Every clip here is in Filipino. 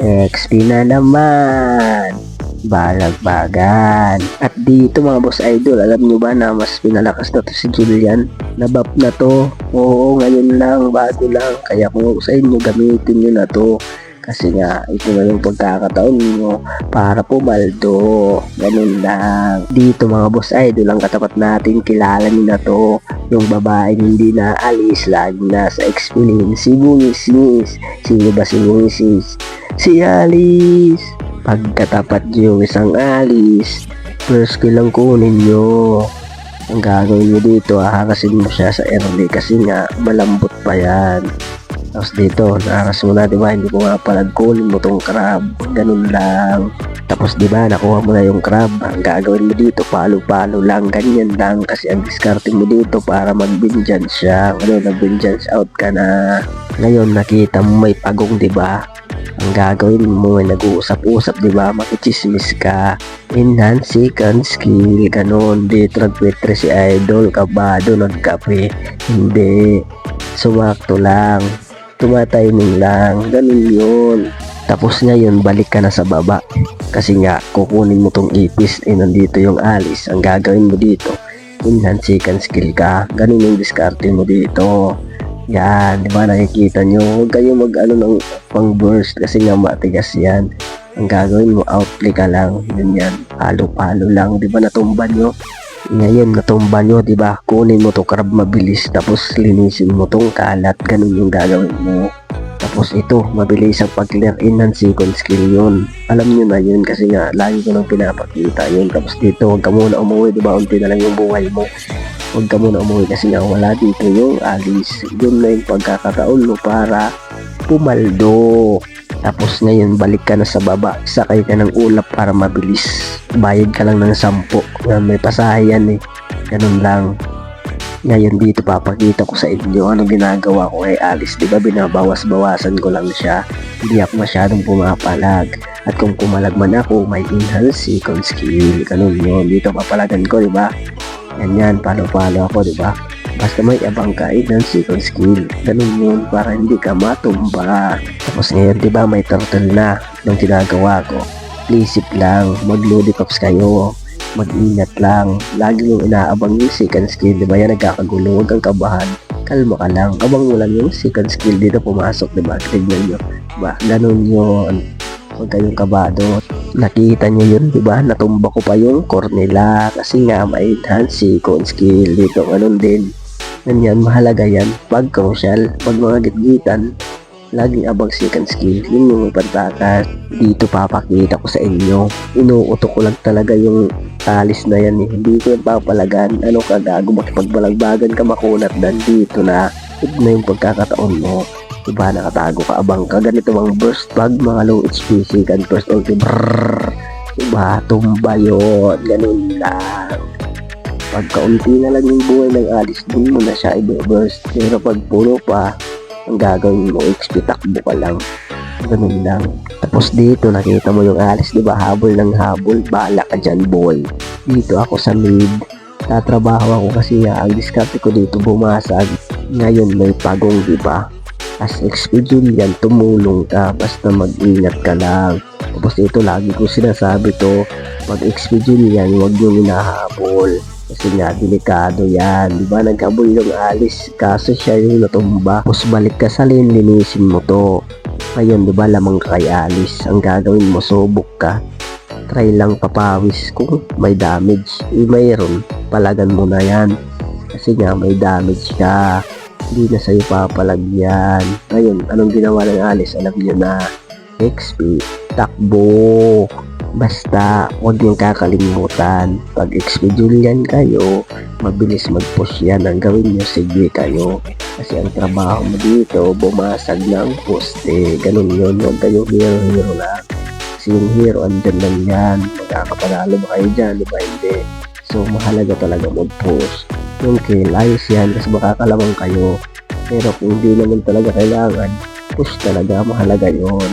XP na naman. Balagbagan. At dito mga boss idol, alam nyo ba na mas pinalakas na to si Julian? Nabap na to. Oo, ngayon lang, bago lang. Kaya kung sa inyo, gamitin nyo na to. Kasi nga, ito na yung pagkakataon nyo para pumaldo. Ganun lang. Dito mga boss idol, ang katapat natin, kilala nyo na to. Yung babaeng hindi na alis, lagi nasa experience. Si Bungisis. Sino ba si Bungisis? Si Alice. Pagkatapat nyo isang alis, first kill lang kunin nyo. Ang gagawin nyo dito, hahakasin mo siya sa early kasi nga malambot pa yan. Tapos dito, nahakas mo na, diba? Hindi ko nga palag, kunin mo tong crab. Ganun lang. Tapos diba, nakuha mo na yung crab. Ang gagawin mo dito, palo-palo lang. Ganyan lang kasi ang discarding mo dito para mag-vengeance siya. Ano, nag-vengeance out ka na. Ngayon, nakita mo may pagong, diba? Ang gagawin mo ay nag-uusap-usap, diba? Makichismis ka. Enhance second skill. Ganon. Dito nagpwetre si Idol. Kabado, nagkape. Hindi. Sumakto lang. Tumatiming lang. Ganon yun. Tapos ngayon, balik ka na sa baba. Kasi nga, kukunin mo tong ipis. Nandito yung alis. Ang gagawin mo dito, enhance second skill ka. Ganon yung discarding mo dito. Yan, di ba nakikita nyo? Huwag kayo mag-ano ng pang burst kasi nga matigas yan. Ang gagawin mo, outplay ka lang. Ganyan, palo-palo lang. Di ba natumba nyo? Ngayon, natumba nyo, di ba? Kunin mo to crab mabilis. Tapos linisin mo tong kalat. Ganun yung gagawin mo. Tapos ito, mabilis ang pag-clear in ng second skill yun. Alam nyo na yun kasi nga, lagi ko nang pinapakita yun. Tapos dito, huwag ka muna umuwi, di ba? Unti na lang yung buhay mo. Huwag ka muna umuwi kasi nga wala dito yung alis. Yun na yung pagkakataon mo para pumaldo. Tapos ngayon balik ka na sa baba. Sakay ka ng ulap para mabilis. Bayad ka lang ng 10. May pasahe yan eh. Ganun lang. Ngayon dito papakita ko sa inyo anong ginagawa ko kay Alice. Diba binabawas-bawasan ko lang siya. Hindi ako masyadong pumapalag. At kung pumalag man ako, may enhance second skill. Ganun yun. Dito papalagan ko, diba? Ganyan, palo-palo ako, diba? Basta may abang ka, ng second skill. Ganun yun, para hindi ka matumba. Tapos ngayon, diba, may turtle na nung ginagawa ko. Isip lang, mag-load pops kayo. Mag-ingat lang. Lagi yung inaabang yung second skill, diba? Yan nagkakagulo, huwag kang kabahan. Kalma ka lang. Abang mo lang yung second skill dito pumasok, diba? Tignan nyo. Diba? Ganun yun. Huwag kayong kabado. Nakita nyo yun, diba? Natumba ko pa yung Cornela kasi nga may enhance second skill dito. Ganun din. Ganyan, mahalaga yan. Pag crucial, pag mga gitgitan, laging abang second skill. Yun yung pantakas. Dito papakita ko sa inyo. Inuutok ko lang talaga yung talis na yan eh. Hindi ko yung papalagan. Ano ka gago? Makipagbalagbagan ka, makunat dan dito na. Ito na yung pagkakataon mo. Diba, nakatago ka, abang ka. Ganito ang burst pag mga low HP second first ulti. Diba, tumba yun. Ganun lang. Pagkaunti na lang yung buhay ng alis, dun mo na siya i-burst. Pero pag puno pa, ang gagawin mo, XP takbo ka lang. Ganun lang. Tapos dito, nakita mo yung alis, diba, habol ng habol. Bahala ka dyan, boy. Dito ako sa mid. Tatrabaho ako kasi ang diskarte ko dito bumasag. Ngayon may pagong, diba? As XP Julian, tumulong ka, basta mag-ingat ka lang. Tapos ito, lagi ko sinasabi to, pag XP Julian, huwag yung hinahabol. Kasi nga, delikado yan. Diba, naghabol yung alis, kaso siya yung natumba. Tapos balik ka sa lane, linisin mo to. Ngayon, diba, lamang ka kay alis. Ang gagawin mo, subok ka. Try lang papawis kung may damage. Mayroon, palagan mo na yan. Kasi nga, may damage ka. Hindi na sa'yo papalagyan. Ngayon, anong ginawa ng alis? Alam nyo na. XP, takbo. Basta, huwag niyong kakalimutan. Pag XP Julian kayo, mabilis mag-push yan. Ang gawin nyo, sige kayo. Kasi ang trabaho mo dito, bumasag ng poste. Ganun yun. Huwag kayo hero lang. Kasi yung hero, andyan lang yan. Magkakapanalo ba kayo dyan? Di ba hindi? So, mahalaga talaga mag-push. Yung kill, ayos yan kasi makakalamang kayo. Pero kung hindi naman talaga kailangan, push talaga, mahalaga yon.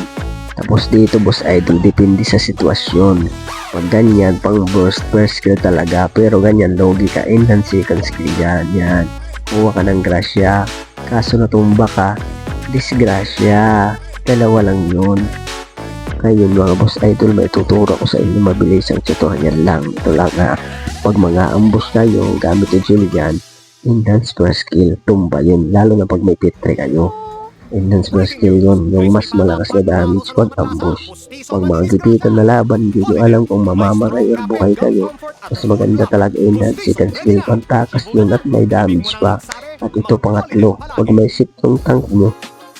Tapos dito boss idol, depende sa sitwasyon. Pag ganyan, pang burst, first skill talaga. Pero ganyan, logi ka, enhance second skill yan, yan. Kuha ka ng grasya. Kaso natumba ka, disgrasya. Dalawa lang yun. Ngayon mga boss idol, may tuturo ko sa inyo mabilis ang tutorial lang. Ito lang ha, pag mga ambush kayo gamit yung Julian, enhance per skill, tumba yun. Lalo na pag may P3 kayo. Enhance per skill yun, yung mas malakas na damage pag ambush. Pag mga gipitan na laban, hindi nyo alam kung mamamatay or buhay kayo. Mas maganda talaga enhance second skill, pantakas yun at may damage pa. At ito pangatlo, pag may sit yung tank nyo,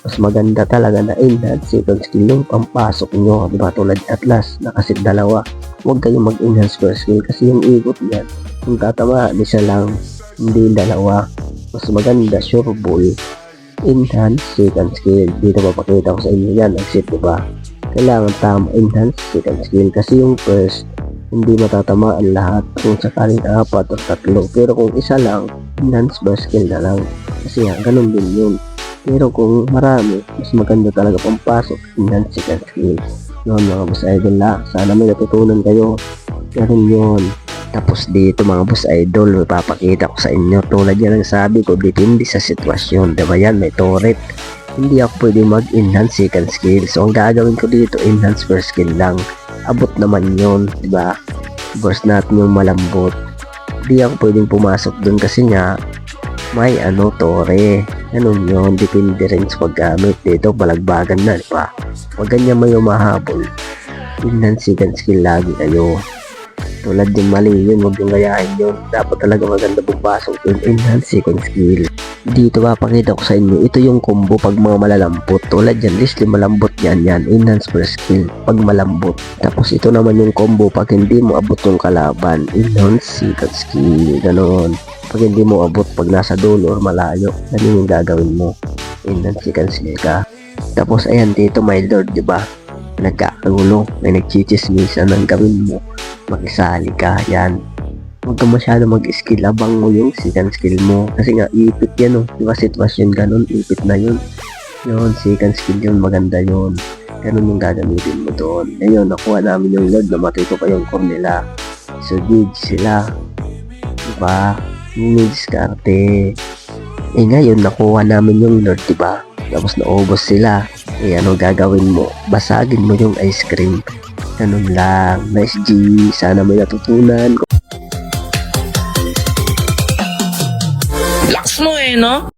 mas maganda talaga na enhance second skill yung pampasok nyo. Diba tulad Atlas, nakasit dalawa. Huwag kayong mag-enhance per skill kasi yung ikot niyan, kung tatamaan isa lang, hindi dalawa. Mas maganda sure ball, enhance second skill. Dito papakita ko sa inyo yan, ang sit diba? Kailangan tama enhance second skill kasi yung first, hindi matatamaan lahat kung sakaling 4 o 3. Pero kung isa lang, enhance per skill na lang. Kasi ganun din yun. Pero kung marami, mas maganda talaga pampasok, enhance second skill. Yun mga boss idol la, sana may natutunan kayo. Ganun yun. Tapos dito mga boss idol, papakita ko sa inyo. Tulad yan ang sabi ko, depende sa sitwasyon. Diba yan, may turret. Hindi ako pwede mag-enhance second skill. So ang gagawin ko dito, enhance first skill lang. Abot naman yun, diba? Burst natin yung malambot. Hindi ako pwedeng pumasok dun kasi nga, may tore. Ganun yun, depende rin sa paggamit. Dito, balagbagan na, diba? Huwag ganyan may umahabol. Enhance second skill lagi kayo. Tulad din mali yun, huwag yung gayahin yun. Dapat talaga maganda pumasok yun, enhance second skill. Dito papakita ko sa inyo, ito yung combo pag mga malalampot. Tulad yan, Leslie malambot yan, enhance per skill pag malambot. Tapos ito naman yung combo pag hindi mo abot yung kalaban, enhance second skill, ganoon. Pag hindi mo abot, pag nasa dulo or malayo, ganun yung gagawin mo, enhance second skill ka. Tapos ayan dito my lord, diba? Nagkakagulo, may nagchichismisan ng gawin mo, makisali ka, yan. Huwag ka masyado mag-skill, abang mo yung second skill mo. Kasi nga, ipit yan, diba sitwasyon ganun, ipit na yun. Yun, second skill yun, maganda yun. Ganun yung gagamitin mo doon. Ngayon, nakuha namin yung lord, namatay ko pa yung core nila. So, gauge sila. Diba? Yung diskarte. Ngayon, nakuha namin yung lord, diba? Tapos naubos sila. Ano gagawin mo? Basagin mo yung ice cream. Ganun lang. Nice G. Sana may natutunan. Lakas mo no?